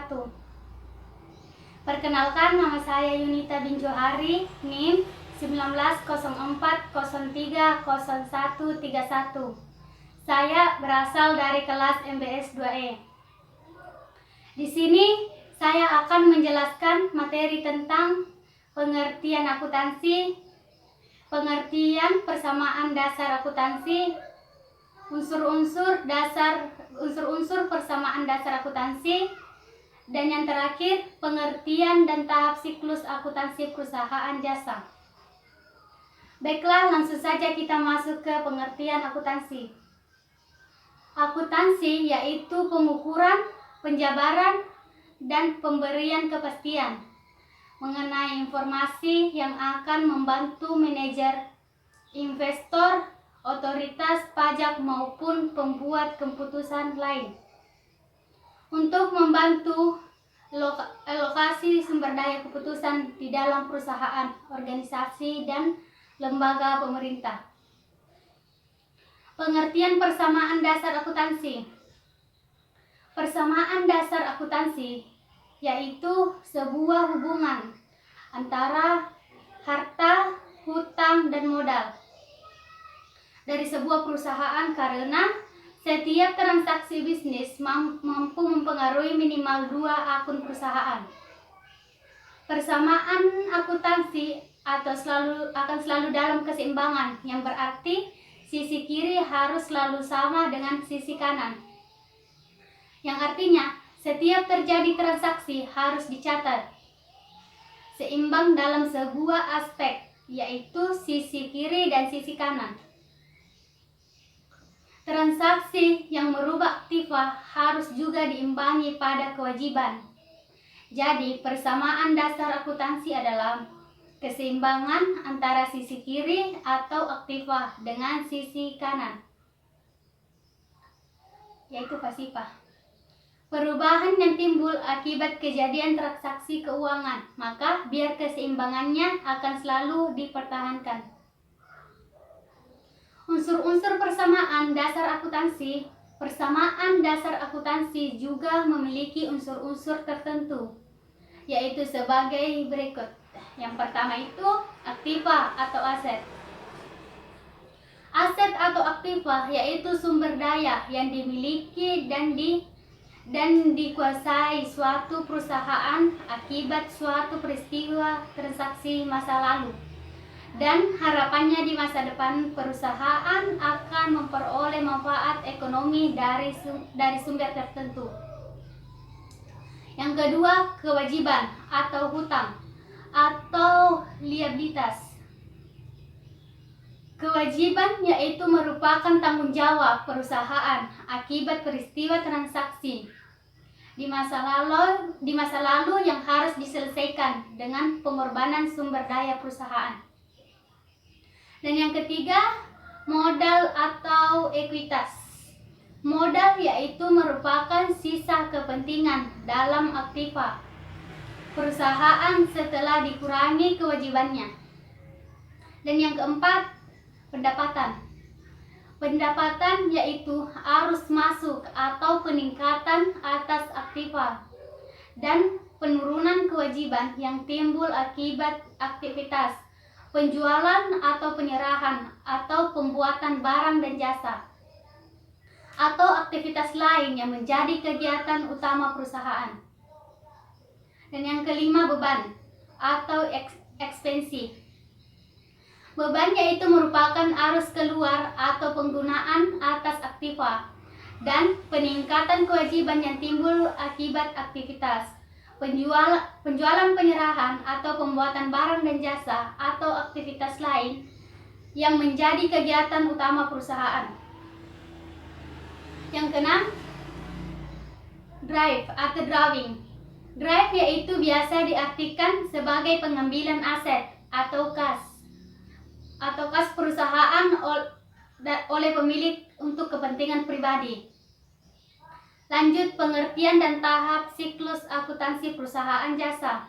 wabarakatuh. Perkenalkan, nama saya Yunita bin Johari, NIM 1904030131. Saya berasal dari kelas MBS 2E. Di sini saya akan menjelaskan materi tentang pengertian akuntansi, pengertian persamaan dasar akuntansi, unsur-unsur persamaan dasar akuntansi, dan yang terakhir pengertian dan tahap siklus akuntansi perusahaan jasa. Baiklah, langsung saja kita masuk ke pengertian akuntansi. Akuntansi yaitu pengukuran, penjabaran, dan pemberian kepastian mengenai informasi yang akan membantu manajer, investor, otoritas pajak maupun pembuat keputusan lain untuk membantu alokasi sumber daya keputusan di dalam perusahaan, organisasi, dan lembaga pemerintah. Pengertian persamaan dasar akuntansi. Persamaan dasar akuntansi yaitu sebuah hubungan antara harta, hutang, dan modal dari sebuah perusahaan karena setiap transaksi bisnis mampu mempengaruhi minimal 2 akun perusahaan. Persamaan akuntansi akan selalu dalam keseimbangan, yang berarti sisi kiri harus selalu sama dengan sisi kanan. Yang artinya setiap terjadi transaksi harus dicatat seimbang dalam sebuah aspek, yaitu sisi kiri dan sisi kanan. Transaksi yang merubah aktiva harus juga diimbangi pada kewajiban. Jadi, persamaan dasar akuntansi adalah keseimbangan antara sisi kiri atau aktiva dengan sisi kanan, yaitu pasifa. Perubahan yang timbul akibat kejadian transaksi keuangan, maka biar keseimbangannya akan selalu dipertahankan. Unsur-unsur persamaan dasar akuntansi. Persamaan dasar akuntansi juga memiliki unsur-unsur tertentu, yaitu sebagai berikut. Yang pertama itu aktiva atau aset. Aset atau aktiva yaitu sumber daya yang dimiliki dan dikuasai suatu perusahaan akibat suatu peristiwa transaksi masa lalu, dan harapannya di masa depan perusahaan akan memperoleh manfaat ekonomi dari sumber tertentu. Yang kedua, kewajiban atau hutang atau liabilitas. Kewajiban yaitu merupakan tanggung jawab perusahaan akibat peristiwa transaksi di masa lalu yang harus diselesaikan dengan pengorbanan sumber daya perusahaan. Dan yang ketiga, modal atau ekuitas. Modal yaitu merupakan sisa kepentingan dalam aktiva perusahaan setelah dikurangi kewajibannya. Dan yang keempat, pendapatan. Pendapatan yaitu arus masuk atau peningkatan atas aktiva dan penurunan kewajiban yang timbul akibat aktivitas penjualan atau penyerahan atau pembuatan barang dan jasa atau aktivitas lain yang menjadi kegiatan utama perusahaan. Dan yang kelima, beban atau ekspensi. Beban yaitu merupakan arus keluar atau penggunaan atas aktiva dan peningkatan kewajiban yang timbul akibat aktivitas penjualan, penyerahan, atau pembuatan barang dan jasa atau aktivitas lain yang menjadi kegiatan utama perusahaan. Yang keenam, drive atau drawing. Drive yaitu biasa diartikan sebagai pengambilan aset atau kas perusahaan oleh pemilik untuk kepentingan pribadi. Lanjut, pengertian dan tahap siklus akuntansi perusahaan jasa.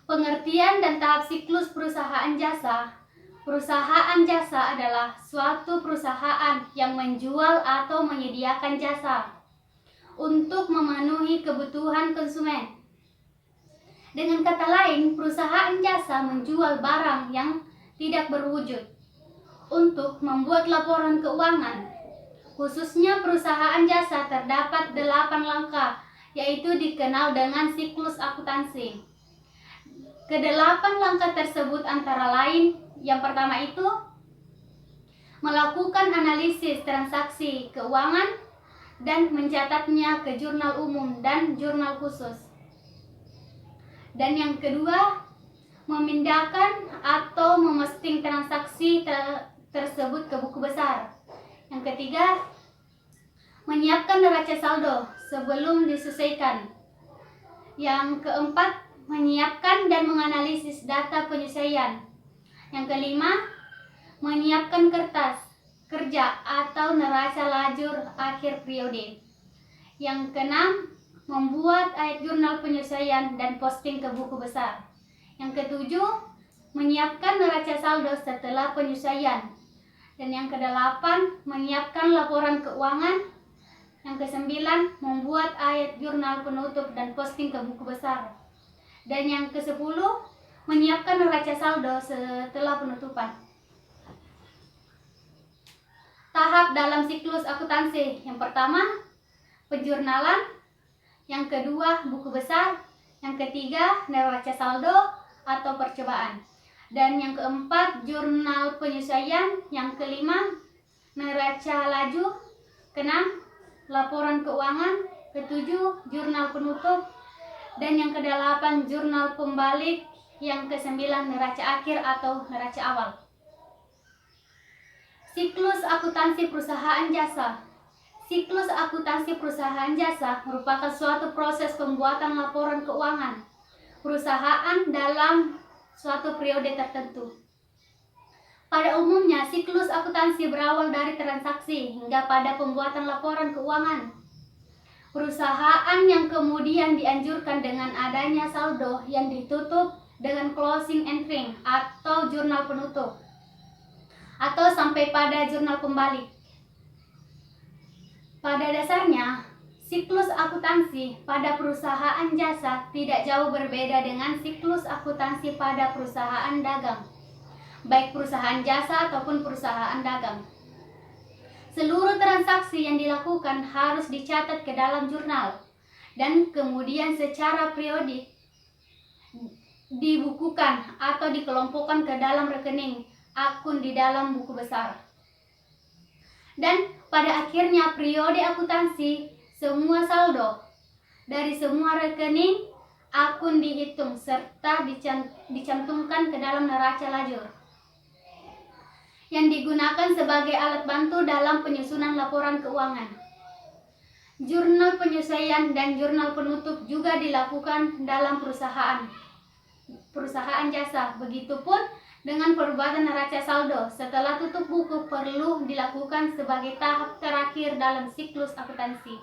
Pengertian dan tahap siklus perusahaan jasa. Perusahaan jasa adalah suatu perusahaan yang menjual atau menyediakan jasa untuk memenuhi kebutuhan konsumen. Dengan kata lain, perusahaan jasa menjual barang yang tidak berwujud. Untuk membuat laporan keuangan, khususnya perusahaan jasa, terdapat 8 langkah, yaitu dikenal dengan siklus akuntansi. Kedelapan langkah tersebut antara lain, yang pertama itu melakukan analisis transaksi keuangan dan mencatatnya ke jurnal umum dan jurnal khusus. Dan yang kedua, memindahkan atau memosting transaksi tersebut ke buku besar. Yang ketiga, menyiapkan neraca saldo sebelum diselesaikan. Yang keempat, menyiapkan dan menganalisis data penyesuaian. Yang kelima, menyiapkan kertas kerja atau neraca lajur akhir periode. Yang keenam, membuat ayat jurnal penyesuaian dan posting ke buku besar. Yang ketujuh, menyiapkan neraca saldo setelah penyesuaian. Dan yang kedelapan, menyiapkan laporan keuangan. Yang kesembilan, membuat ayat jurnal penutup dan posting ke buku besar. Dan yang kesepuluh, menyiapkan neraca saldo setelah penutupan. Tahap dalam siklus akuntansi. Yang pertama, penjurnalan. Yang kedua, buku besar. Yang ketiga, neraca saldo atau percobaan. Dan yang keempat, jurnal penyesuaian. Yang kelima, neraca laju. Keenam, laporan keuangan. Ketujuh, jurnal penutup. Dan yang kedelapan, jurnal pembalik. Yang kesembilan, neraca akhir atau neraca awal. Siklus akuntansi perusahaan jasa. Siklus akuntansi perusahaan jasa merupakan suatu proses pembuatan laporan keuangan perusahaan dalam suatu periode tertentu. Pada umumnya, siklus akuntansi berawal dari transaksi hingga pada pembuatan laporan keuangan perusahaan yang kemudian dianjurkan dengan adanya saldo yang ditutup dengan closing entry atau jurnal penutup, atau sampai pada jurnal pembalik. Pada dasarnya, siklus akuntansi pada perusahaan jasa tidak jauh berbeda dengan siklus akuntansi pada perusahaan dagang, baik perusahaan jasa ataupun perusahaan dagang. Seluruh transaksi yang dilakukan harus dicatat ke dalam jurnal dan kemudian secara periodik dibukukan atau dikelompokkan ke dalam rekening akun di dalam buku besar. Dan pada akhirnya periode akuntansi, semua saldo dari semua rekening akun dihitung serta dicantumkan ke dalam neraca lajur yang digunakan sebagai alat bantu dalam penyusunan laporan keuangan. Jurnal penyesuaian dan jurnal penutup juga dilakukan dalam perusahaan jasa. Begitupun dengan perbuatan neraca saldo setelah tutup buku perlu dilakukan sebagai tahap terakhir dalam siklus akuntansi.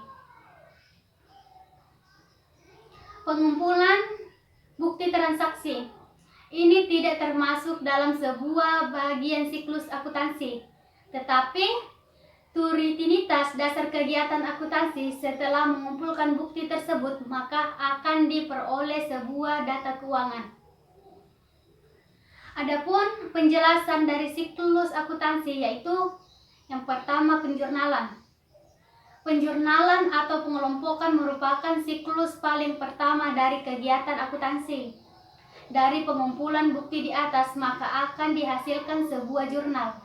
Pengumpulan bukti transaksi. Ini tidak termasuk dalam sebuah bagian siklus akuntansi, tetapi rutinitas dasar kegiatan akuntansi. Setelah mengumpulkan bukti tersebut, maka akan diperoleh sebuah data keuangan. Adapun penjelasan dari siklus akuntansi yaitu yang pertama, penjurnalan. Penjurnalan atau pengelompokan merupakan siklus paling pertama dari kegiatan akuntansi. Dari pengumpulan bukti di atas maka akan dihasilkan sebuah jurnal.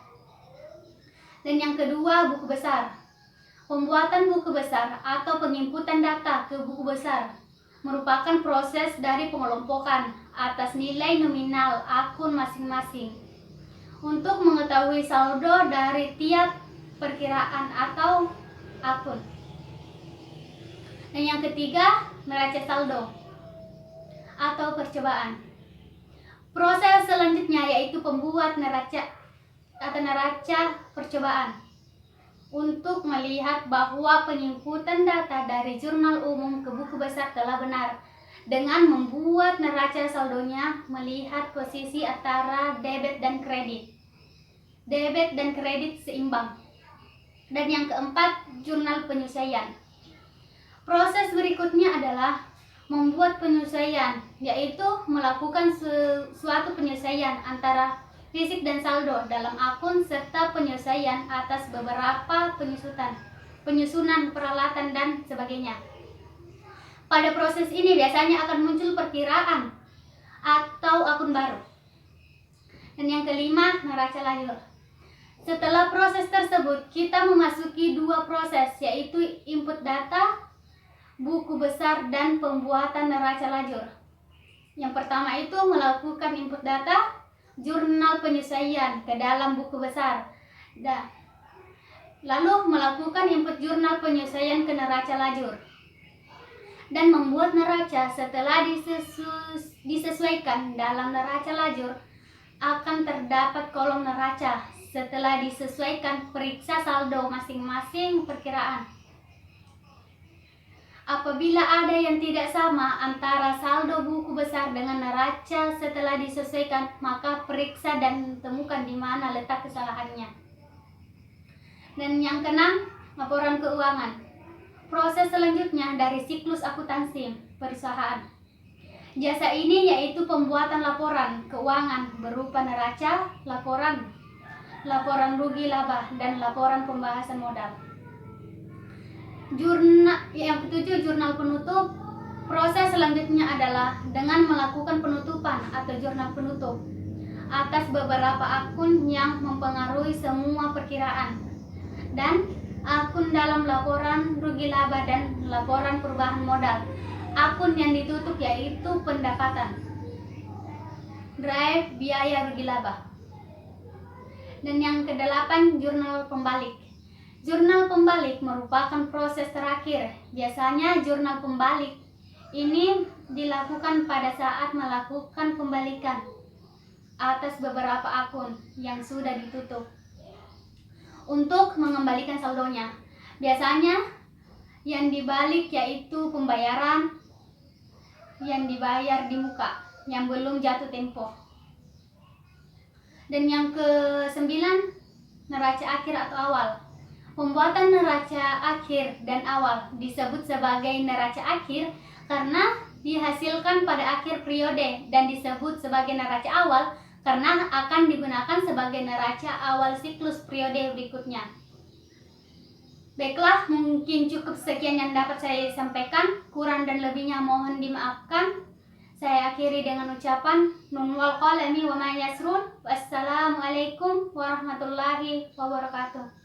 Dan yang kedua, buku besar. Pembuatan buku besar atau penginputan data ke buku besar merupakan proses dari pengelompokan atas nilai nominal akun masing-masing untuk mengetahui saldo dari tiap perkiraan atau akun. Dan yang ketiga, neraca saldo atau percobaan. Proses selanjutnya yaitu pembuat neraca percobaan untuk melihat bahwa penginputan data dari jurnal umum ke buku besar telah benar dengan membuat neraca saldonya melihat posisi antara debit dan kredit. Debit dan kredit seimbang. Dan yang keempat, jurnal penyesuaian. Proses berikutnya adalah membuat penyesuaian, yaitu melakukan suatu penyesuaian antara fisik dan saldo dalam akun serta penyesuaian atas beberapa penyusunan peralatan dan sebagainya. Pada proses ini biasanya akan muncul perkiraan atau akun baru. Dan yang kelima, neraca lajur. Setelah proses tersebut, kita memasuki dua proses, yaitu input data, buku besar, dan pembuatan neraca lajur. Yang pertama itu melakukan input data, jurnal penyesuaian ke dalam buku besar. Lalu melakukan input jurnal penyesuaian ke neraca lajur. Dan membuat neraca setelah disesuaikan dalam neraca lajur, akan terdapat kolom neraca. Setelah disesuaikan, periksa saldo masing-masing perkiraan. Apabila ada yang tidak sama antara saldo buku besar dengan neraca setelah disesuaikan, maka periksa dan temukan di mana letak kesalahannya. Dan yang keenam, laporan keuangan. Proses selanjutnya dari siklus akuntansi perusahaan. Jasa ini yaitu pembuatan laporan keuangan berupa neraca, laporan rugi laba, dan laporan pembahasan modal. Yang ketujuh, jurnal penutup. Proses selanjutnya adalah dengan melakukan penutupan atau jurnal penutup atas beberapa akun yang mempengaruhi semua perkiraan, dan akun dalam laporan rugi laba dan laporan perubahan modal. Akun yang ditutup yaitu pendapatan, drive, biaya rugi laba. Dan yang kedelapan, jurnal pembalik. Jurnal pembalik merupakan proses terakhir. Biasanya jurnal pembalik ini dilakukan pada saat melakukan pembalikan atas beberapa akun yang sudah ditutup untuk mengembalikan saldonya. Biasanya yang dibalik yaitu pembayaran yang dibayar di muka yang belum jatuh tempo. Dan yang ke-9, neraca akhir atau awal. Pembuatan neraca akhir dan awal disebut sebagai neraca akhir karena dihasilkan pada akhir periode, dan disebut sebagai neraca awal karena akan digunakan sebagai neraca awal siklus periode berikutnya. Baiklah, mungkin cukup sekian yang dapat saya sampaikan. Kurang dan lebihnya mohon dimaafkan. Saya akhiri dengan ucapan nun wal qalami wa ma yasrun. Wassalamualaikum warahmatullahi wabarakatuh.